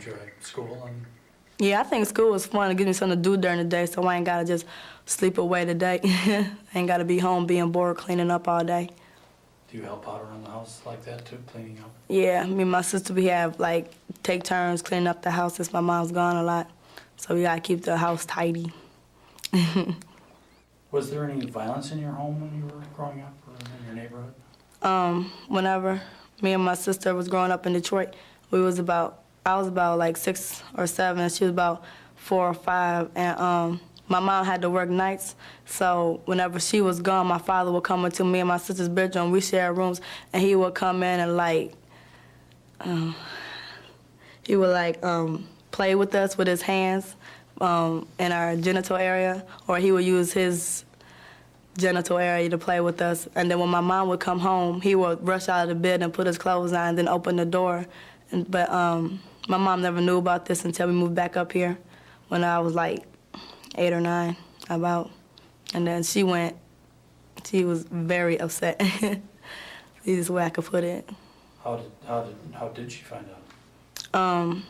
enjoy school? And Yeah, I think school was fun. It gives me something to do during the day, so I ain't gotta just sleep away the day. I ain't gotta be home being bored, cleaning up all day. do you help out around the house like that too, cleaning up? Yeah, me and my sister, we have, like, take turns cleaning up the house since my mom's gone a lot. So we gotta keep the house tidy. Was there any violence in your home when you were growing up or in your neighborhood? Whenever me and my sister was growing up in Detroit, I was about like 6 or 7, and she was about 4 or 5, and my mom had to work nights, so whenever she was gone, my father would come into me and my sister's bedroom. We shared rooms, and he would come in and play with us with his hands in our genital area, or he would use his genital area to play with us. And then when my mom would come home, he would rush out of the bed and put his clothes on and then open the door. But my mom never knew about this until we moved back up here when I was like 8 or 9, about. And then she was very upset. Easiest way I could put it. How did she find out?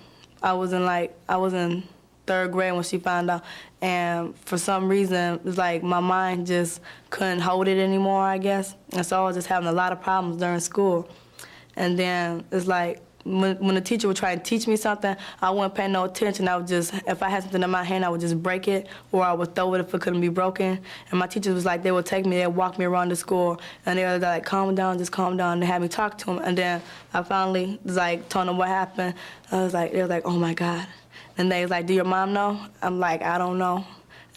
I was in 3rd grade when she found out, and for some reason, it's like my mind just couldn't hold it anymore, I guess. And so I was just having a lot of problems during school. And then it's like when the teacher would try to teach me something, I wouldn't pay no attention. I would just, if I had something in my hand, I would just break it, or I would throw it if it couldn't be broken. And my teachers was like, they would take me, they'd walk me around the school, and they were like, calm down, just calm down. They had me talk to them. And then I finally was like, told them what happened. They was like, oh my God. And they was like, do your mom know? I'm like, I don't know.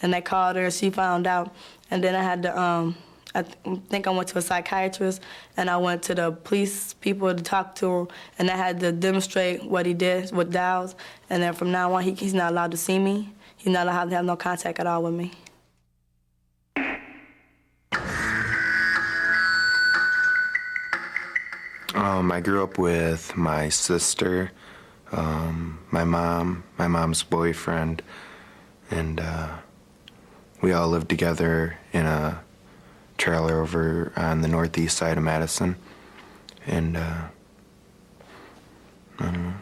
And they called her, she found out. And then I had to, I think I went to a psychiatrist, and I went to the police people to talk to her, and I had to demonstrate what he did with Dow's. And then from now on, he's not allowed to see me. He's not allowed to have no contact at all with me. I grew up with my sister, my mom's boyfriend, and we all lived together in a trailer over on the northeast side of Madison. And I don't know,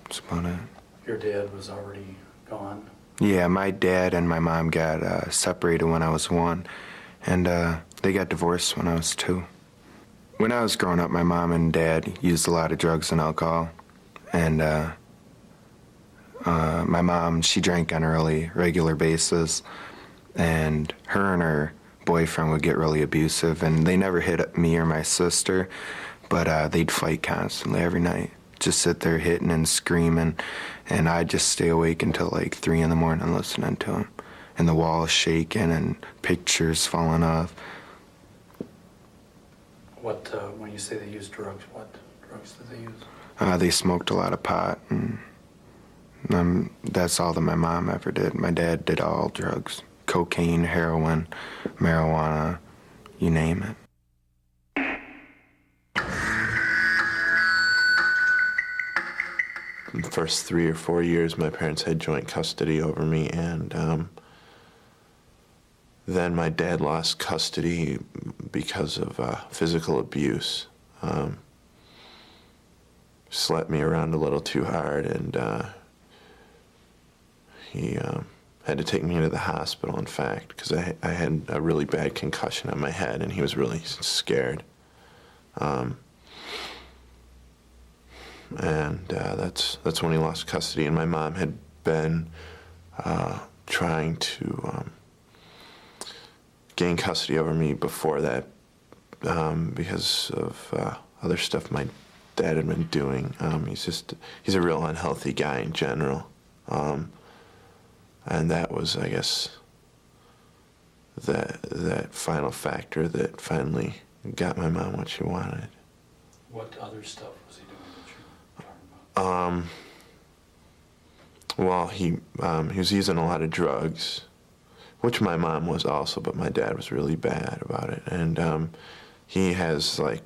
that's about it. Your dad was already gone? Yeah, my dad and my mom got separated when I was 1, and they got divorced when I was 2. When I was growing up, my mom and dad used a lot of drugs and alcohol, and my mom, she drank on a really regular basis, and her boyfriend would get really abusive, and they never hit me or my sister, but they'd fight constantly every night, just sit there hitting and screaming, and I'd just stay awake until like 3 in the morning listening to them, and the walls shaking and pictures falling off. When you say they used drugs, what drugs did they use? They smoked a lot of pot, and that's all that my mom ever did. My dad did all drugs. Cocaine, heroin, marijuana, you name it. In the first 3 or 4 years, my parents had joint custody over me, and then my dad lost custody because of physical abuse. Slapped me around a little too hard, and he had to take me into the hospital, in fact, because I had a really bad concussion on my head, and he was really scared. That's when he lost custody, and my mom had been trying to gain custody over me before that because of other stuff my dad had been doing. He's a real unhealthy guy in general. And that was, I guess, that final factor that finally got my mom what she wanted. What other stuff was he doing that you were talking about? Well, he was using a lot of drugs, which my mom was also, but my dad was really bad about it. And he has, like,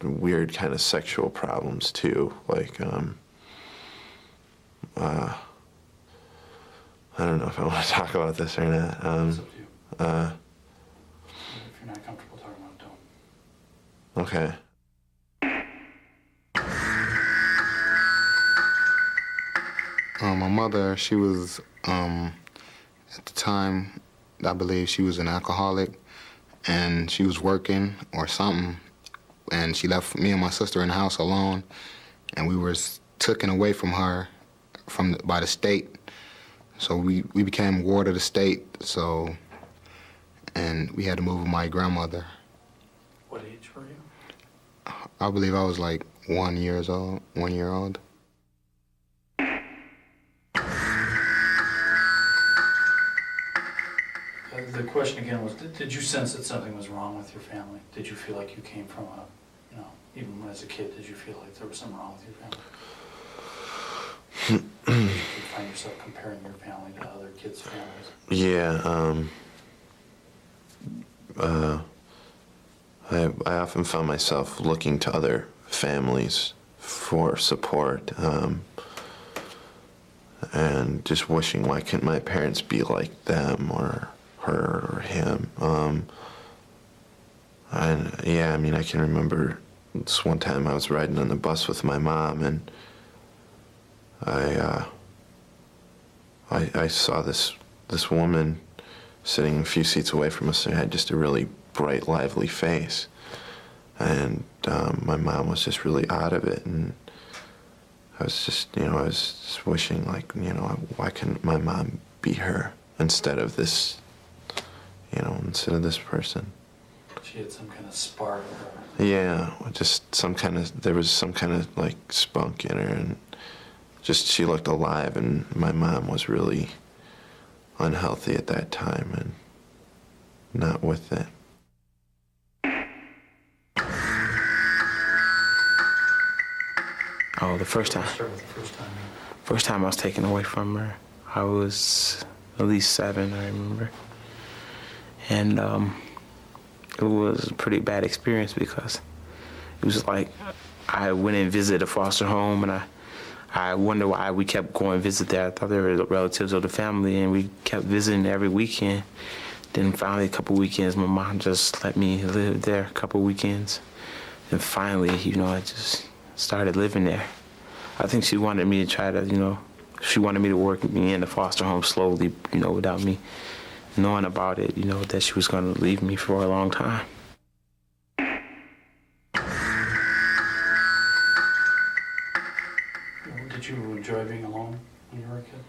weird kind of sexual problems, too. Like, I don't know if I want to talk about this or not. It's up to you. If you're not comfortable talking about it, don't. Okay. My mother, she was, at the time, I believe she was an alcoholic, and she was working or something, and she left me and my sister in the house alone, and we were taken away from her by the state. So we became ward of the state, and we had to move with my grandmother. What age were you? I believe I was like 1 year old. The question again was, did you sense that something was wrong with your family? Did you feel like you came from even as a kid, did you feel like there was something wrong with your family? Did you find yourself comparing your family to other kids' families? Yeah, I often found myself looking to other families for support, and just wishing, why couldn't my parents be like them or her or him? And yeah, I mean, I can remember this one time I was riding on the bus with my mom, and I saw this woman sitting a few seats away from us, and had just a really bright, lively face. And my mom was just really out of it, and I was just wishing, like, why couldn't my mom be her instead of this, instead of this person? She had some kind of spark or... Yeah, just there was some kind of like spunk in her, and just she looked alive, and my mom was really unhealthy at that time and not with it. Oh, the first time. Start with the first time. First time I was taken away from her, I was at least 7, I remember. And it was a pretty bad experience because it was like I went and visited a foster home, and I wonder why we kept going and visit there. I thought they were relatives of the family, and we kept visiting every weekend. Then finally, a couple weekends, my mom just let me live there a couple weekends. And finally, I just started living there. I think she wanted me to try to, she wanted me to work me in the foster home slowly, without me knowing about it, that she was going to leave me for a long time. Did you enjoy being alone when you were a kid?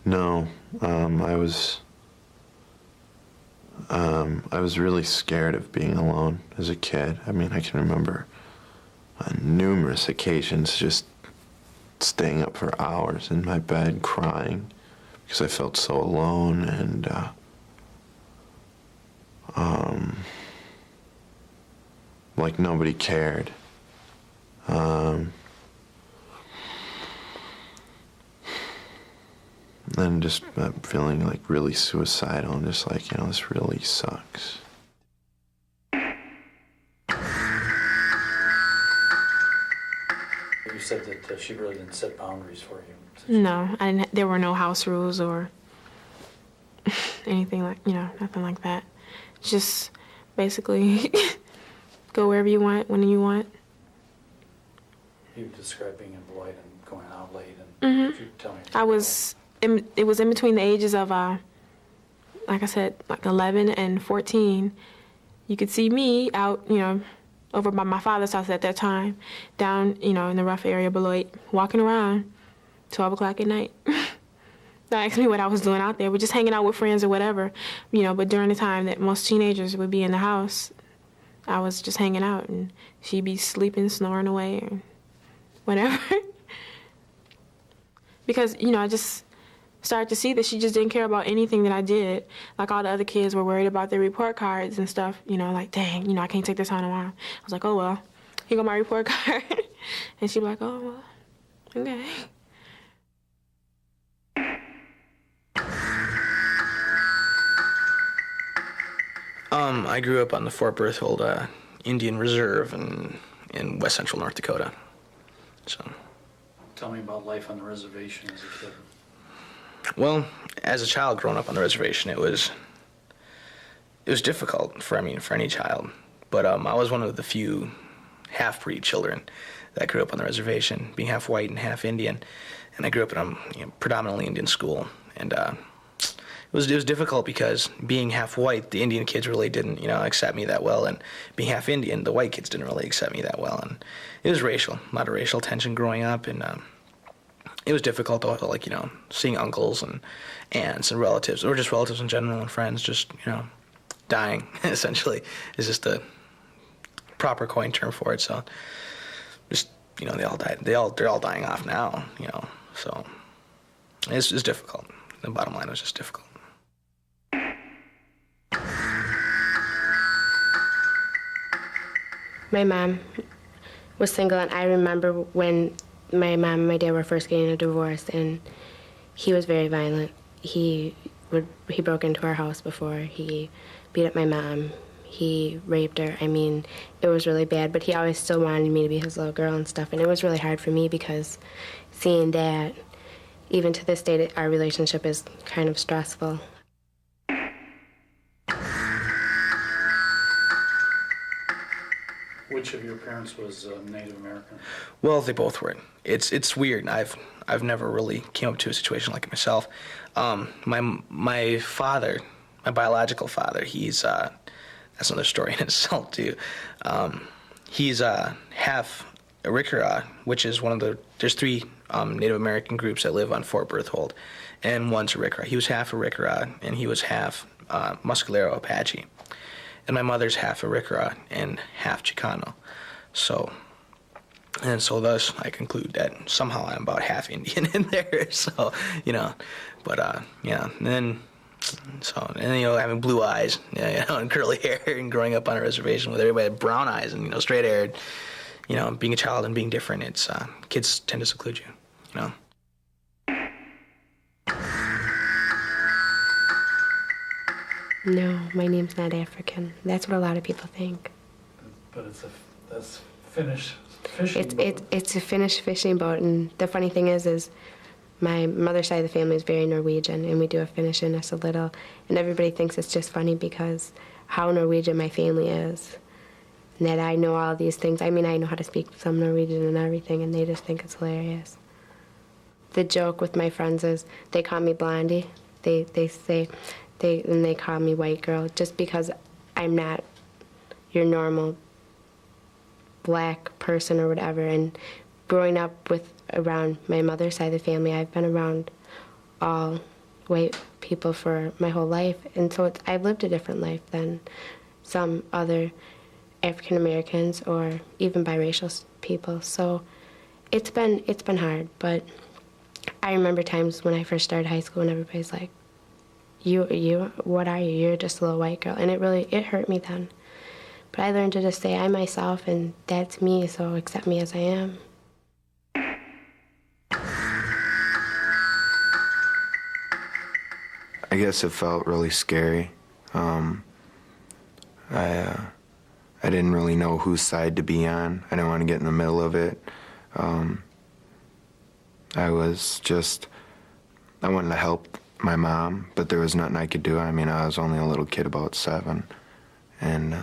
No, I was really scared of being alone as a kid. I mean, I can remember on numerous occasions just staying up for hours in my bed crying because I felt so alone, and like nobody cared. And just feeling like really suicidal, and just like, this really sucks. You said that she really didn't set boundaries for you. No, I didn't. There were no house rules or anything like, nothing like that. Just basically go wherever you want, when you want. You described being in Beloit and going out late, and could you tell me? It was in between the ages of, like I said, like 11 and 14. You could see me out, over by my father's house at that time, down, in the rough area of Beloit, walking around 12 o'clock at night. They asked me what I was doing out there. We're just hanging out with friends or whatever, but during the time that most teenagers would be in the house, I was just hanging out, and she'd be sleeping, snoring away, or whatever. Because, I just started to see that she just didn't care about anything that I did. Like, all the other kids were worried about their report cards and stuff, like, dang, I can't take this home tomorrow. I was like, oh, well, here go my report card. And she'd be like, oh, well, okay. I grew up on the Fort Berthold Indian Reserve in West Central North Dakota. So. Tell me about life on the reservation as a kid. Well, as a child growing up on the reservation, it was difficult for any child. But I was one of the few half-breed children that grew up on the reservation, being half white and half Indian. And I grew up in a predominantly Indian school, and it was difficult because being half white, the Indian kids really didn't accept me that well, and being half Indian, the white kids didn't really accept me that well, and it was racial, a lot of racial tension growing up, and it was difficult, like seeing uncles and aunts and relatives, or just relatives in general and friends, just dying essentially is just the proper coin term for it. So just they all died. They're all dying off now. So it's difficult. The bottom line was just difficult. My mom was single, and I remember when my mom and my dad were first getting a divorce, and he was very violent. He broke into our house before. He beat up my mom. He raped her. I mean, it was really bad, but he always still wanted me to be his little girl and stuff, and it was really hard for me because seeing that, even to this day, our relationship is kind of stressful. Which of your parents was Native American? Well, they both were. It's weird. I've never really came up to a situation like it myself. My father, my biological father, he's that's another story in itself too. He's half Arikara, which is there's three Native American groups that live on Fort Berthold, and one's Arikara. He was half Arikara, and he was half Mescalero Apache. And my mother's half Arikara and half Chicano. So thus I conclude that somehow I'm about half Indian in there. So, but yeah. And then having blue eyes, and curly hair, and growing up on a reservation with everybody had brown eyes and straight haired, being a child and being different, it's kids tend to seclude you, No, my name's not African. That's what a lot of people think. But that's Finnish fishing boat. It's a Finnish fishing boat, and the funny thing is my mother's side of the family is very Norwegian, and we do have Finnish in us a little, and everybody thinks it's just funny because how Norwegian my family is, and that I know all these things. I mean, I know how to speak some Norwegian and everything, and they just think it's hilarious. The joke with my friends is they call me Blondie. They call me white girl just because I'm not your normal black person or whatever. And growing up around my mother's side of the family, I've been around all white people for my whole life, and so I've lived a different life than some other African Americans or even biracial people. So it's been hard, but I remember times when I first started high school and everybody's like, You, what are you? You're just a little white girl. And it hurt me then. But I learned to just say I'm myself, and that's me, so accept me as I am. I guess it felt really scary. I didn't really know whose side to be on. I didn't want to get in the middle of it. I wanted to help my mom, but there was nothing I could do. I mean, I was only a little kid, about 7, and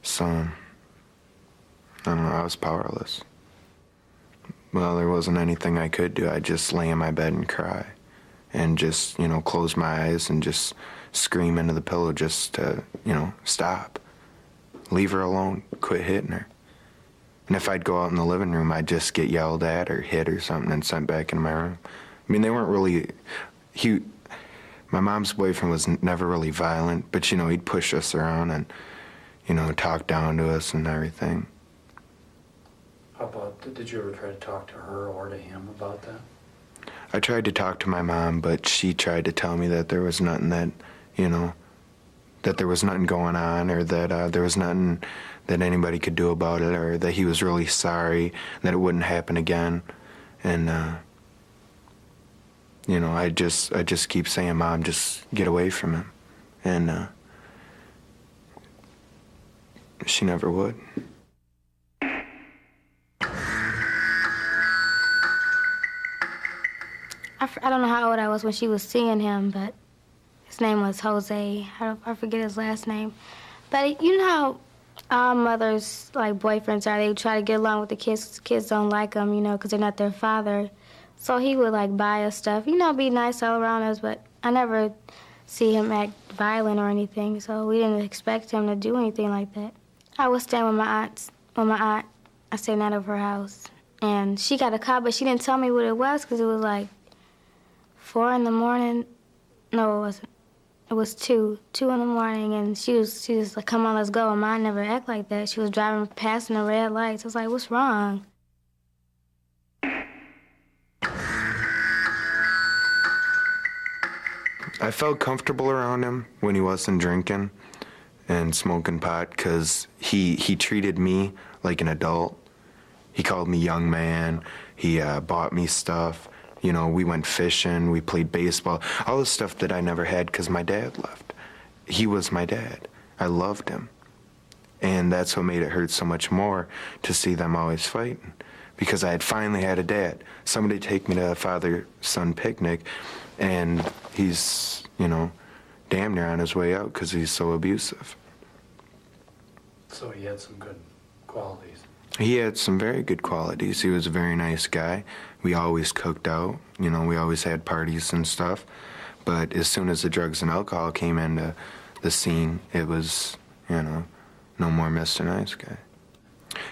so I don't know, I was powerless. Well, there wasn't anything I could do. I'd just lay in my bed and cry, and just close my eyes and just scream into the pillow just to stop, leave her alone, quit hitting her. And if I'd go out in the living room, I'd just get yelled at or hit or something and sent back into my room. I mean, they weren't really. My mom's boyfriend was never really violent, but he'd push us around and talk down to us and everything. How about, did you ever try to talk to her or to him about that? I tried to talk to my mom, but she tried to tell me that there was nothing that there was nothing going on, or that there was nothing that anybody could do about it, or that he was really sorry, that it wouldn't happen again. And I just keep saying, Mom, just get away from him. And she never would. I don't know how old I was when she was seeing him, but his name was Jose. I forget his last name. But you know how Our mothers, like boyfriends are, they try to get along with the kids. Kids don't like them, you know, because they're not their father. So he would, like, buy us stuff, you know, be nice all around us, but I never see him act violent or anything, so we didn't expect him to do anything like that. I was staying with my aunt. I stayed out of her house, and she got a call, but she didn't tell me what it was because it was, like, 4 in the morning. No, it wasn't. It was 2 in the morning, and she was like, come on, let's go. And mine never act like that. She was driving, passing the red lights. I was like, what's wrong? I felt comfortable around him when he wasn't drinking and smoking pot because he treated me like an adult. He called me young man. He bought me stuff. You know, we went fishing, we played baseball, all the stuff that I never had because my dad left. He was my dad. I loved him. And that's what made it hurt so much more to see them always fighting because I had finally had a dad. Somebody take me to a father-son picnic, and he's, you know, damn near on his way out because he's so abusive. So he had some good qualities. He had some very good qualities. He was a very nice guy. We always cooked out. You know, we always had parties and stuff. But as soon as the drugs and alcohol came into the scene, it was, you know, no more Mr. Nice Guy.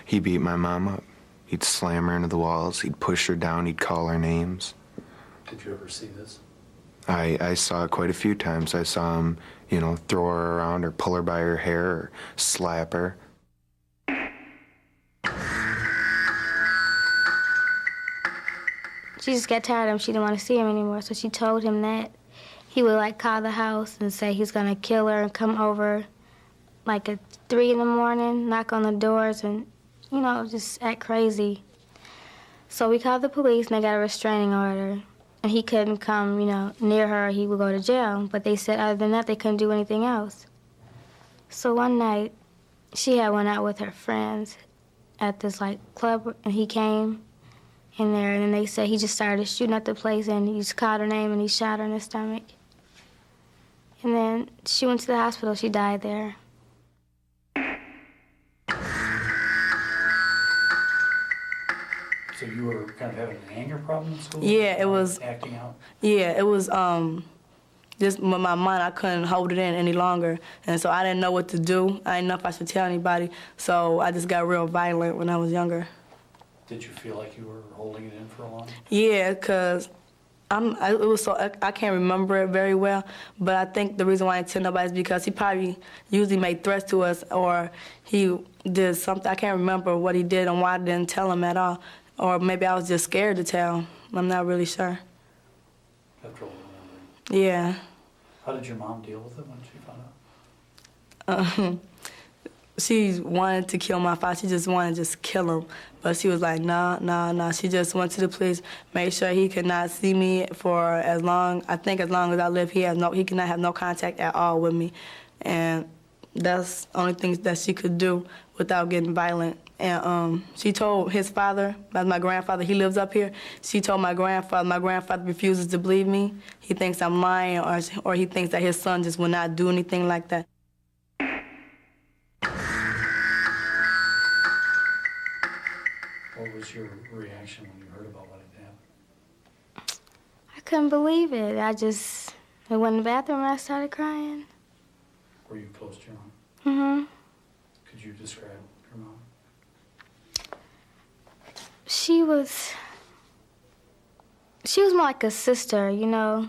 He beat my mom up. He'd slam her into the walls. He'd push her down. He'd call her names. Did you ever see this? I saw it quite a few times. I saw him, you know, throw her around or pull her by her hair or slap her. She just got tired of him. She didn't want to see him anymore, so she told him that. He would, like, call the house and say he's going to kill her and come over, like, at 3 in the morning, knock on the doors and, you know, just act crazy. So we called the police, and they got a restraining order. And he couldn't come, you know, near her, or he would go to jail. But they said other than that, they couldn't do anything else. So one night, she had went out with her friends at this, like, club, and he came in there, and then they said he just started shooting at the place, and he just called her name, and he shot her in the stomach. And then she went to the hospital. She died there. So you were kind of having an anger problem in school? Yeah, it was. Acting out? Yeah, it was just with my mind, I couldn't hold it in any longer. And so I didn't know what to do. I didn't know if I should tell anybody. So I just got real violent when I was younger. Did you feel like you were holding it in for a long time? Yeah, because I can't remember it very well, but I think the reason why I didn't tell nobody is because he probably usually made threats to us, or he did something. I can't remember what he did and why I didn't tell him at all. Or maybe I was just scared to tell. I'm not really sure. Have trouble remembering. Yeah. How did your mom deal with it when she found out? She wanted to kill my father. She just wanted to just kill him. But she was like, nah. She just went to the police, made sure he could not see me for as long as I live, he cannot have no contact at all with me. And that's the only thing that she could do without getting violent. And she told his father, my grandfather, he lives up here. She told my grandfather refuses to believe me. He thinks I'm lying, or he thinks that his son just will not do anything like that. What was your reaction when you heard about what had happened? I couldn't believe it. I went in the bathroom and I started crying. Were you close to your mom? Mm-hmm. Could you describe your mom? She was more like a sister, you know.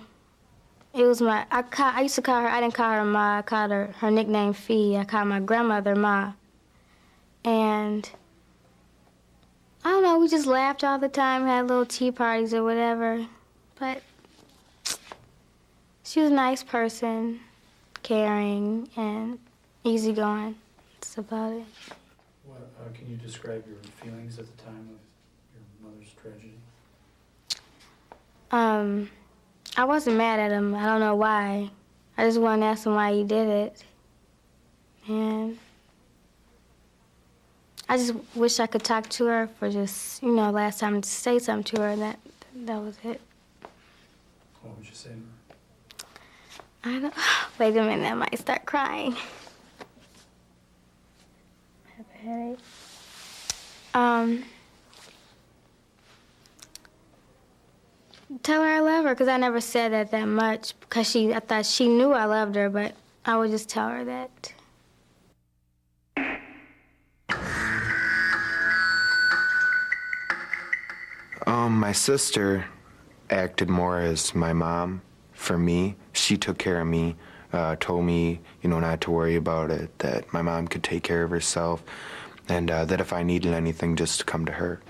It was I used to call her, I didn't call her Ma, I called her nickname Fee. I called my grandmother Ma. And I don't know, we just laughed all the time, had little tea parties or whatever. But she was a nice person, caring and easygoing. That's about it. What, can you describe your feelings at the time of your mother's tragedy? I wasn't mad at him. I don't know why. I just wanted to ask him why he did it. And I just wish I could talk to her for just, you know, last time to say something to her, and that was it. What would you say to her? I don't. Wait a minute, I might start crying. Tell her I love her, because I never said that much, because I thought she knew I loved her, but I would just tell her that. My sister acted more as my mom for me. She took care of me, told me, not to worry about it, that my mom could take care of herself, and that if I needed anything, just to come to her.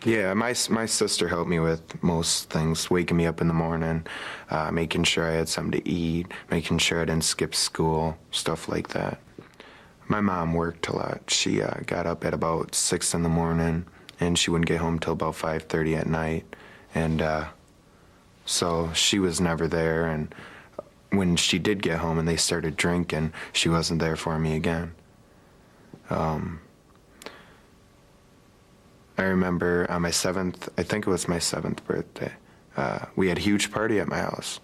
Yeah, my sister helped me with most things, waking me up in the morning, making sure I had something to eat, making sure I didn't skip school, stuff like that. My mom worked a lot. She got up at about 6 in the morning, and she wouldn't get home till about 5:30 at night. And so she was never there, and when she did get home and they started drinking, she wasn't there for me again. I remember on my 7th, I think it was my 7th birthday, we had a huge party at my house,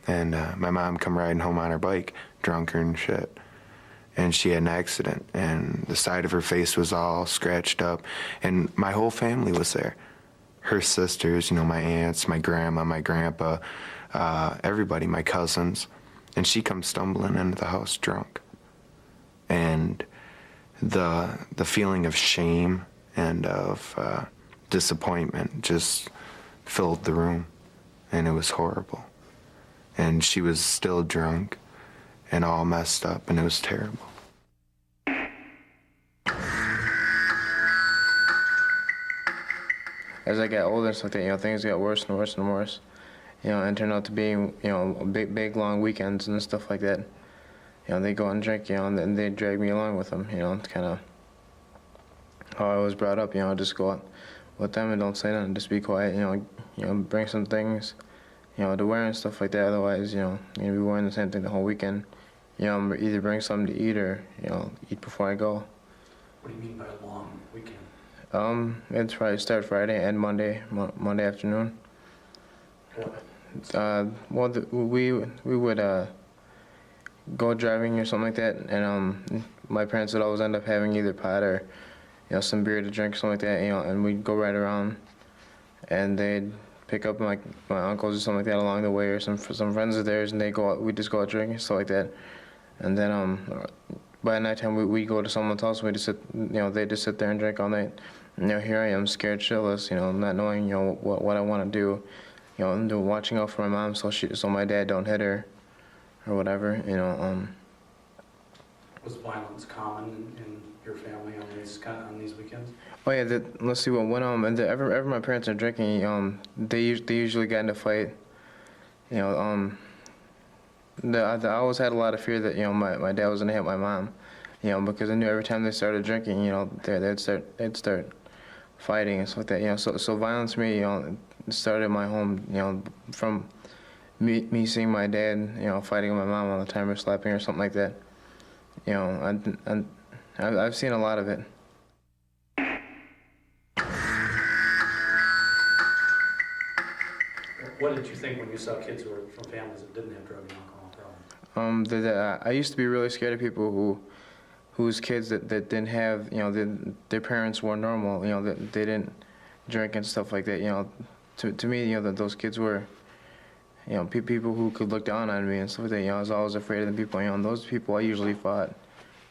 and my mom come riding home on her bike, drunk and shit, and she had an accident, and the side of her face was all scratched up, and my whole family was there. Her sisters, my aunts, my grandma, my grandpa, everybody, my cousins, and she comes stumbling into the house drunk. And the feeling of shame and of disappointment just filled the room, and it was horrible. And she was still drunk and all messed up, and it was terrible. As I got older and stuff like that, things got worse and worse and worse. And turned out to be, big long weekends and stuff like that. They go out and drink, and then they drag me along with them. It's kind of how I was brought up. Just go out with them and don't say nothing, just be quiet. Bring some things, to wear and stuff like that. Otherwise, you're gonna be wearing the same thing the whole weekend. Either bring something to eat or eat before I go. What do you mean by a long weekend? It's probably start Friday and Monday afternoon. We would go driving or something like that, and my parents would always end up having either pot or some beer to drink or something like that, and we'd go right around, and they'd pick up my uncles or something like that along the way, or some friends of theirs, and we'd just go out drinking and stuff like that, and then by nighttime we go to someone's house, we just sit, they just sit there and drink all night. And here I am, scared shitless, not knowing, what I want to do, and watching out for my mom so my dad don't hit her, or whatever, Was violence common in your family on these weekends? Oh yeah, let's see, ever my parents are drinking, they usually get in a fight, I always had a lot of fear that, my dad was gonna hit my mom, because I knew every time they started drinking, they'd start fighting and stuff like that, so violence for me, started in my home, from me seeing my dad, fighting with my mom all the time or slapping or something like that, and I've seen a lot of it. What did you think when you saw kids who were from families that didn't have drug and alcohol problems? I used to be really scared of people whose kids that didn't have, their parents were normal, that they didn't drink and stuff like that. To me, that those kids were, people who could look down on me and stuff like that. I was always afraid of the people. And those people I usually fought,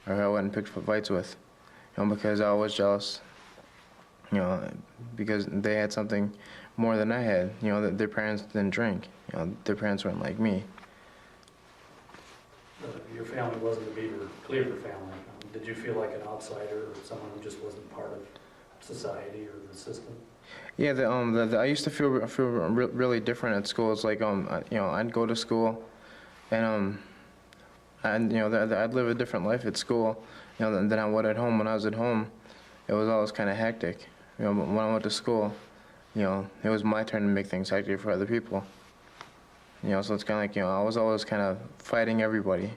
or I went and picked fights with, because I was jealous. Because they had something more than I had. That their parents didn't drink. Their parents weren't like me. Your family wasn't a Cleaver family. Did you feel like an outsider or someone who just wasn't part of society or the system? Yeah, I used to feel really different at school. It's like I'd go to school, and I'd live a different life at school, than I would at home. When I was at home, it was always kind of hectic. But when I went to school, it was my turn to make things hectic for other people. So it's kind of like I was always kind of fighting everybody.